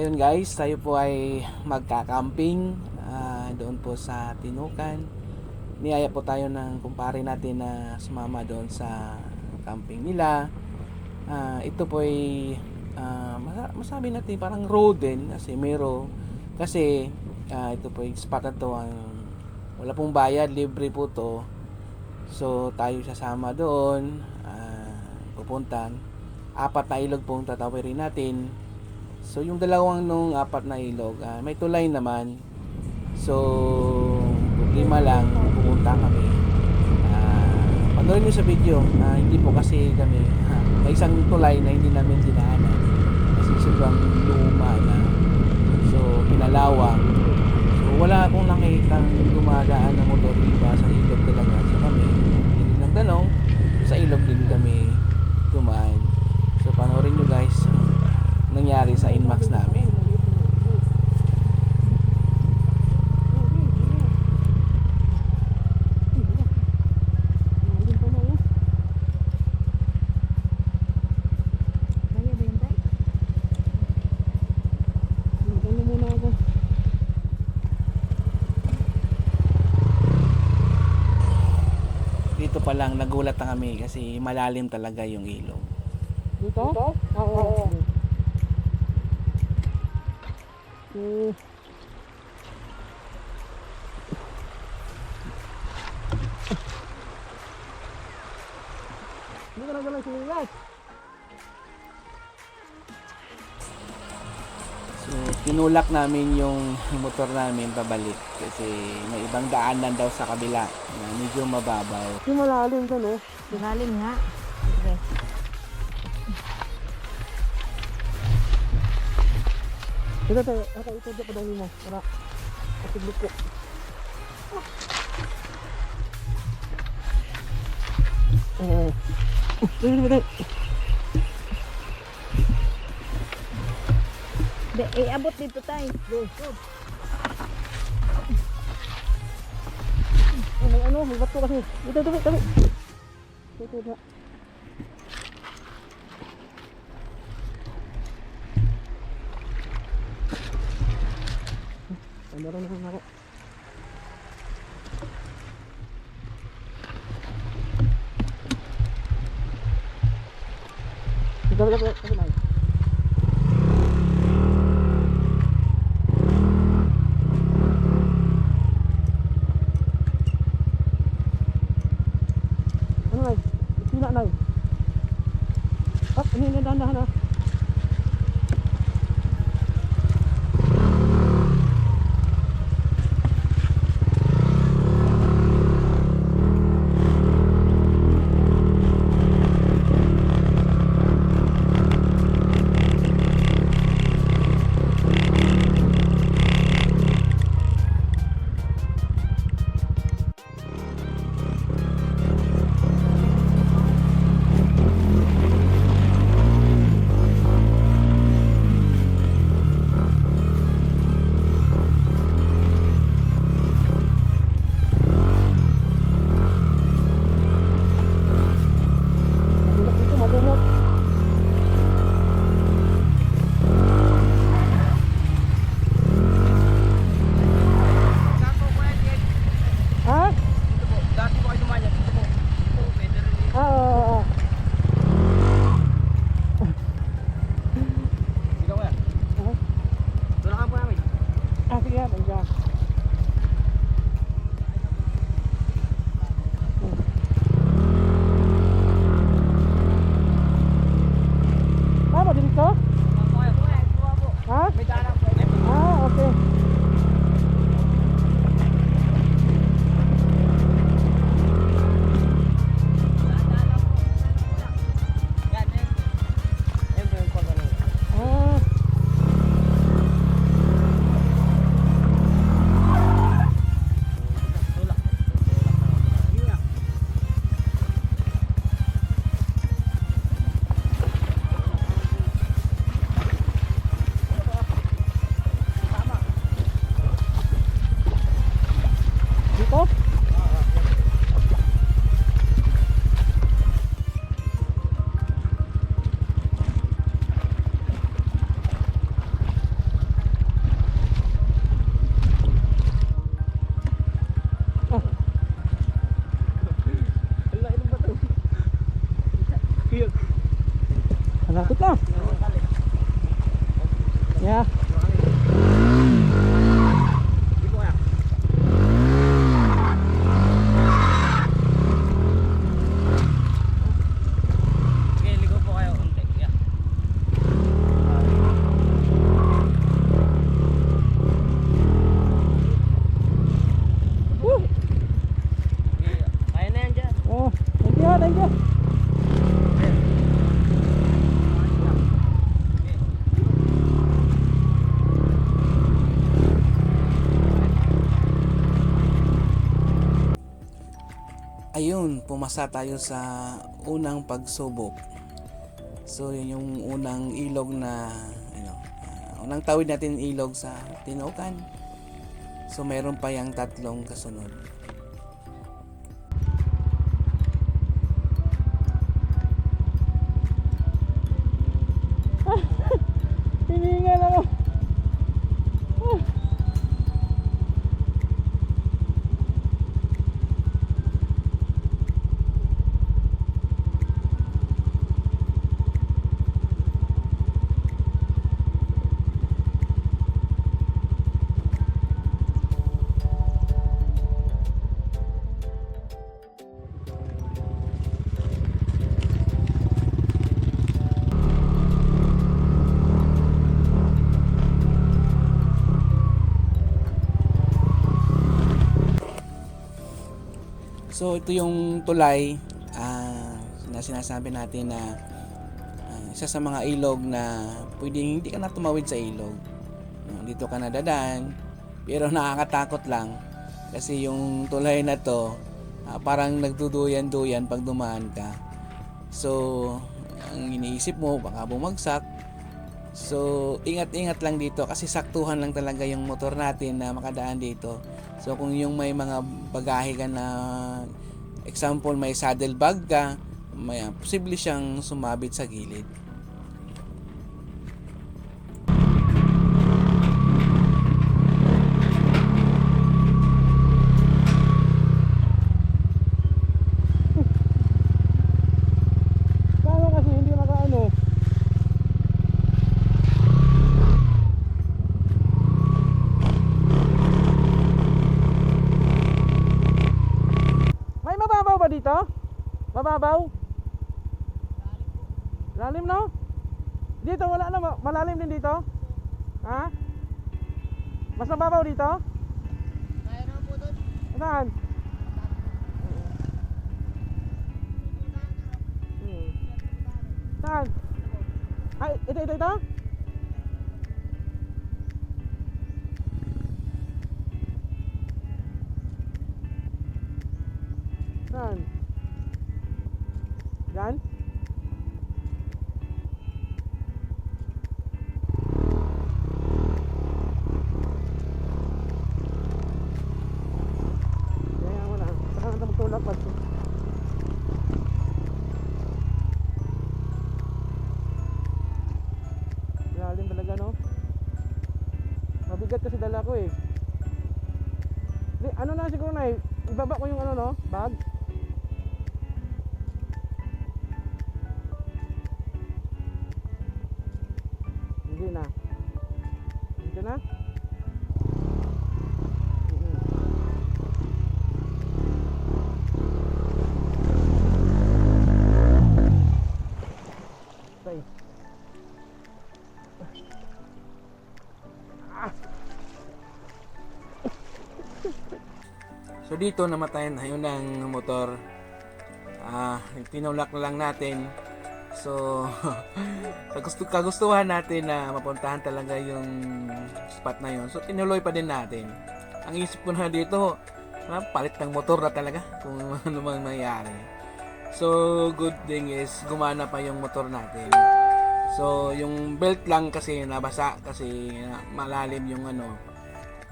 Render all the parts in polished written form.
ngayon guys, tayo po ay magka-camping doon po sa Tinucan. Niyaya po tayo ng kumpare natin na sumama doon sa camping nila. Ito po ay masabi natin parang road din kasi kasi ito po yung spot na to wala pong bayad, libre po to. So tayo sasama doon, pupuntan. 4 na ilog pong tatawirin natin. So yung dalawang nung 4 na ilog, may tulay naman. So problema lang, pupunta kami. Panoorin nyo sa video, hindi po kasi kami, may isang tulay na hindi namin dinaanan kasi sobrang luma na. So pinalawang. So wala akong nakitang dumadaan na motor iba sa ilog talaga. So kami, hindi lang tanong, sa ilog din kami dumaan. So panoorin nyo guys nangyari sa Inmax namin. Dito pa lang nagulat na kami kasi malalim talaga yung ilog. Dito? Oo. Hindi ka nagalang sinilas. So tinulak namin yung motor namin pabalik kasi may ibang daanan daw sa kabila na medyo mababaw. Yung malalim ka, no? Malalim nga. Okay. Ito tayo, ito dyan padali mo. Para matiglit ko. Ito. Abot dito tayo. Go. May bato kasi. Ito. Ito. Meron na ako. Ito. Ano na? Sila na. Ini dahan-dahan ah. Malapit na. Yeah. Oh, thank you, thank you. Ayun, pumasa tayo sa unang pagsubok. So yun yung unang ilog na unang tawid natin ilog sa Tinukan. So mayroon pa yang tatlong kasunod. Hiningal ako. So ito yung tulay na sinasabi natin na isa sa mga ilog na pwedeng hindi ka na tumawid sa ilog. No, dito ka na dadaan, pero nakakatakot lang kasi yung tulay na to parang nagduduyan-duyan pag dumaan ka. So ang iniisip mo baka bumagsak. So ingat-ingat lang dito kasi saktuhan lang talaga yung motor natin na makadaan dito. So kung yung may mga bagahe ka na, example may saddle bag ka, may posible siyang sumabit sa gilid. Paano kasi hindi makaano? May mababaw ba dito? Mababaw? Lalim no? Dito wala na, malalim din dito? Ha? Mas mababaw dito? Mayroon po doon. Saan? Saan? Ay, ito? Saan? Yan? Kaya mo na. Saka na magtulak pa. Lalim talaga no? Mabigat kasi dala ko eh. Di, ano na siguro na ibaba ko yung ano no? Bag. Hindi na. Dito na? Okay. So dito namatayan na yun ng motor. Tinulak na lang natin. So kagustuhan natin na mapuntahan talaga yung spot na yun. So tinuloy pa din natin. Ang isip ko na dito, palit ng motor na talaga kung ano mang nangyari. So good thing is gumana pa yung motor natin. So yung belt lang kasi nabasa kasi malalim yung ano.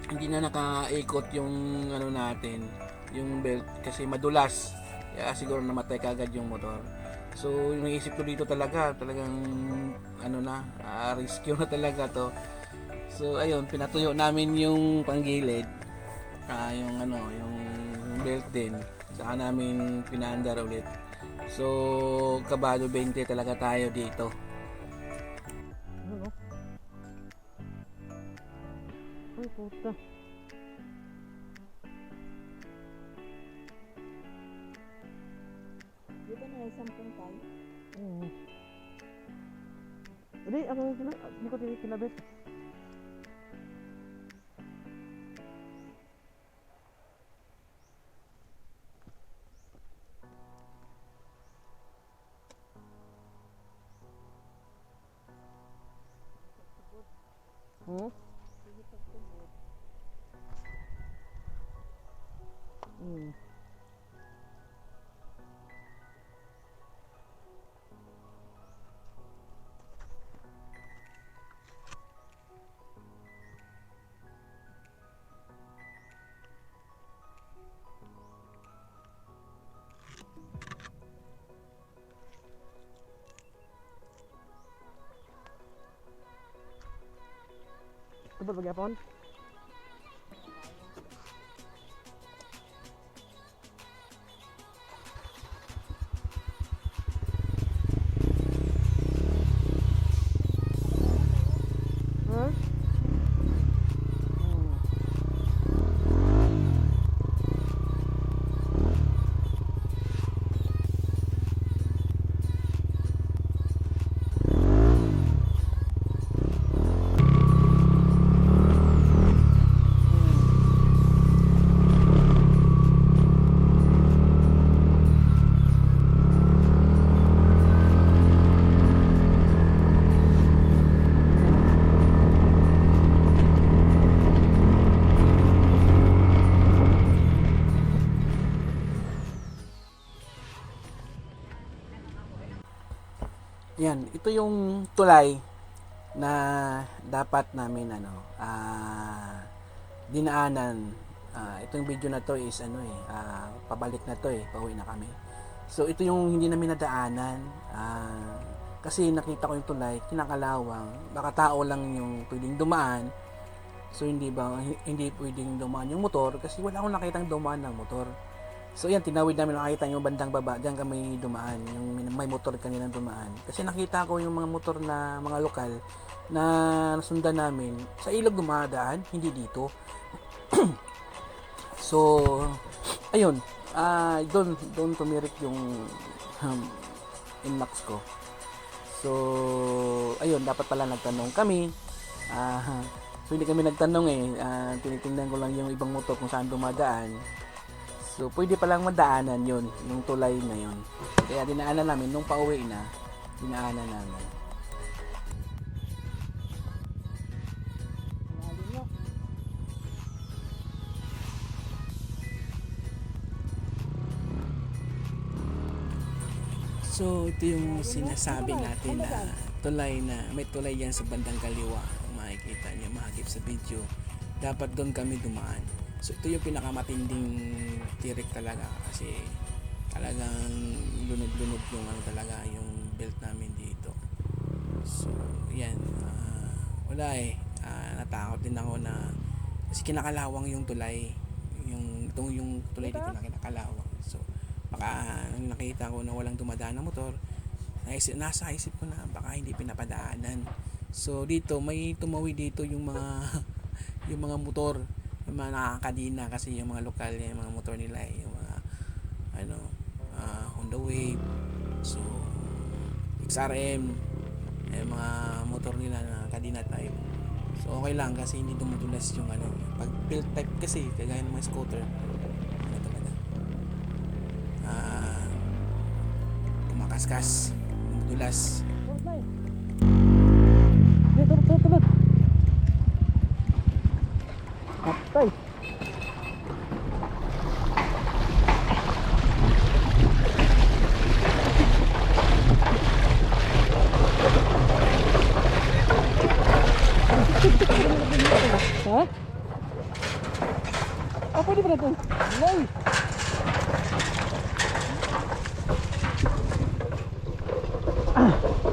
Hindi na nakaikot yung ano natin, yung belt kasi madulas. Kaya siguro namatay kagad yung motor. So yung isip ko dito talagang ano na, rescue na talaga to. So ayun, pinatuyo namin yung panggilid. Yung ano, yung belt din. Saka namin pinaandar ulit. So kabado 20 talaga tayo dito. Ay, puta. Di ba na isang puntal? Oo. Hindi, hindi ko kinabit. Hmm? Sige pagtubod. Hmm. Tubod magyapon? Huh? Yan, ito yung tulay na dapat namin dinaanan. Itong video na to is pabalik na to pauwi na kami. So ito yung hindi namin nadaanan kasi nakita ko yung tulay, kinakalawang, baka tao lang yung pwedeng dumaan. So hindi pwedeng dumaan yung motor kasi wala akong nakitang dumaan ng motor. So yan, tinawid namin, nakita yung bandang baba, diyan kami dumaan, yung may motor kanilang dumaan. Kasi nakita ko yung mga motor na mga lokal na nasundan namin, sa ilog dumadaan, hindi dito. So, ayun, doon tumirik yung inmax ko. So, ayun, dapat pala nagtanong kami. So hindi kami nagtanong tinitingnan ko lang yung ibang motor kung saan dumadaan. So, pwede palang madaanan yun, yung tulay na yun. Kaya dinaanan namin, nung pauwi na, dinaanan namin. So, ito yung sinasabi natin na tulay na, may tulay yan sa bandang kaliwa. Makikita niyo, mahagip sa video. Dapat doon kami dumaan. So, ito yung pinakamatinding tirik talaga kasi talagang lunod-lunod yung talaga yung belt namin dito. So, yan. Wala natakot din ako na kasi kinakalawang yung tulay. Yung tulay dito na kinakalawang. So, baka nung nakita ko na walang dumadaan na motor, nasa isip ko na baka hindi pinapadaanan. So, dito may tumawid dito yung mga yung mga motor, yung mga nakakadina kasi yung mga lokal, yung mga motor nila yung mga Honda Wave, so XRM, yung mga motor nila na kadina type. So okay lang kasi hindi dumudulas yung pag build type kasi kagaya ng mga scooter talaga kumakaskas, dumudulas. Tulad. Atay. Ha? Apa ni beratung? Lai. Ah.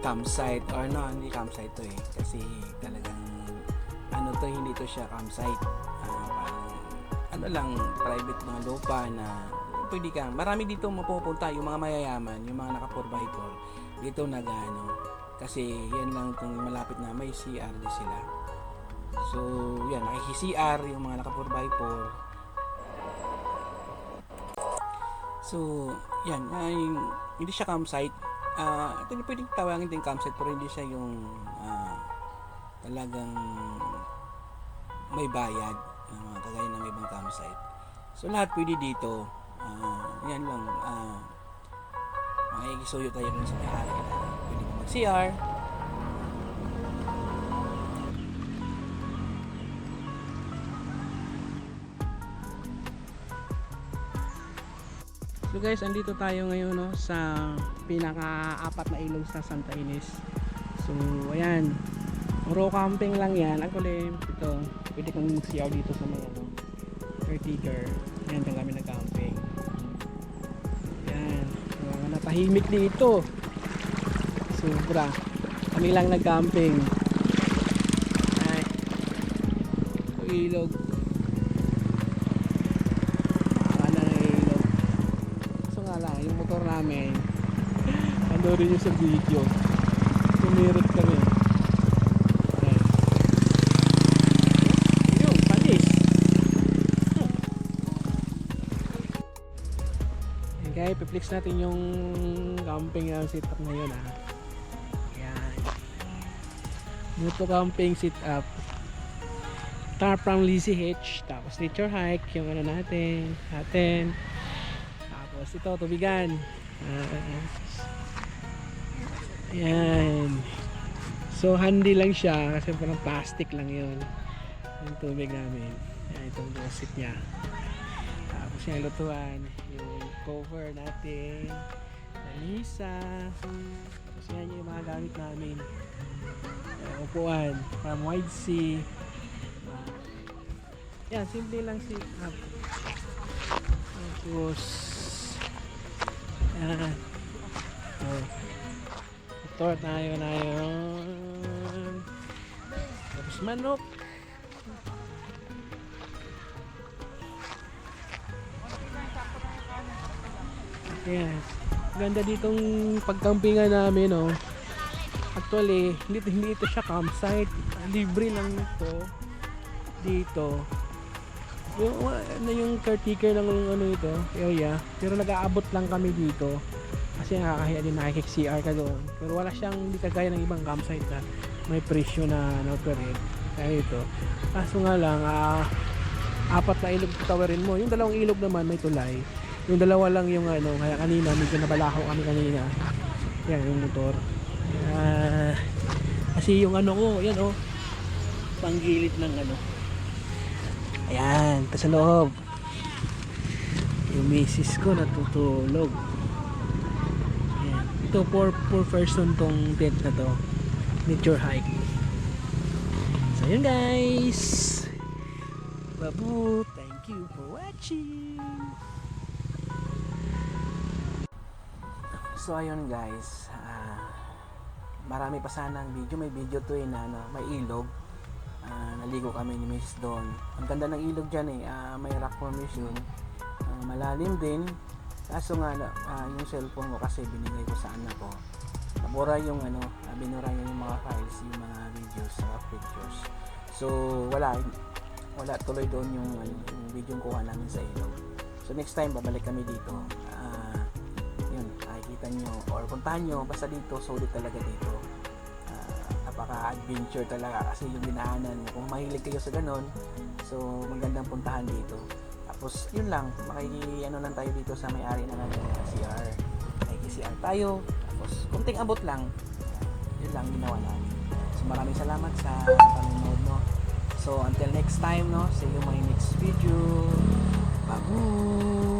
campsite or no, hindi campsite to kasi talagang ano to, hindi to siya campsite. Parang ano lang, private mga lupa na pwede kang, marami dito mapupunta, yung mga mayayaman, yung mga naka 4x4 dito nagano, kasi yan lang kung malapit na may CR din sila. So yan, nakiki-CR yung mga naka 4x4. So yan, ay, hindi siya campsite. Ito pwedeng tawagin din campsite, pero hindi siya yung talagang may bayad na mga kagaya ng ibang campsite. So lahat pwede dito. Yan lang, makikisuyo tayo dun sa may-ari na pwede mo mag-CR. So guys, andito tayo ngayon no, sa pinaka-apat na ilog sa Santa Ines. So ayan, puro camping lang yan. Actually, ito, pwede kang mag-CR dito sa mga ano, caretaker. Ayan, dyan kami nag-camping. Ayan, mga natahimik dito. Sobra. Kami lang nag-camping. Ay, ito ilog. Yung motor namin panoorin nyo sa video, tumirot kami. Ayan. Yun, panis. Ayan guys, piplex natin yung camping setup ngayon Ayan, moto camping setup, tarp from Lizzy Hitch, tapos nature hike yung ano natin. Tapos ito, tubigan. Ayan. So handy lang siya kasi parang plastic lang yun yung tubig namin. Ayan, itong dosit niya. Tapos yung lutuan, yung cover natin, lamisa. Tapos yan yung mga gamit namin. Ayan, upuan from Wide Sea. Yan, simple lang setup. Tapos ayan. Motor tayo na yun. Tapos manok. Ayan. Ganda ditong pagkampingan namin Actually, hindi ito siya campsite. Libre lang ito dito. Yung caretaker ng ano ito, area, pero nag-aabot lang kami dito kasi nakakahiya din, nakikik-CR ka doon, pero wala siyang, hindi kagaya ng ibang campsite na may presyo na no-operate kaya ito. Kaso nga lang, apat na ilog tawarin mo, yung dalawang ilog naman may tulay, yung dalawa lang yung ano, kaya kanina medyo nabalaho kami kanina. Yan yung motor, kasi yung ano ko, yan panggilid ng ano. Ayan, sa loob. Yung misis ko natutulog. Ayan. Ito, 4 person tong tent na to. Nature hike. So, yun guys. Babu, thank you for watching. So ayun guys, marami pa sanang video. May video to na may ilog. Naligo kami ni Miss doon. Ang ganda ng ilog dyan may rock formation, malalim din. Kaso nga yung cellphone ko kasi binigay ko sa anak ko, nabura yung binura yung mga files, yung mga videos, mga pictures. So wala tuloy doon yung video yung kuha namin sa ilog. So next time babalik kami dito. Yun, makikita nyo or puntahan nyo, basta dito, solid talaga dito. Napaka-adventure talaga kasi yung dinaanan mo. Kung mahilig kayo sa ganon, so magandang puntahan dito. Tapos yun lang, lang tayo dito sa may-ari na natin CR. CR tayo. Tapos kunting abot lang. Yun lang ginawa namin. So maraming salamat sa panonood mo. So until next time, see you my next video. Babu!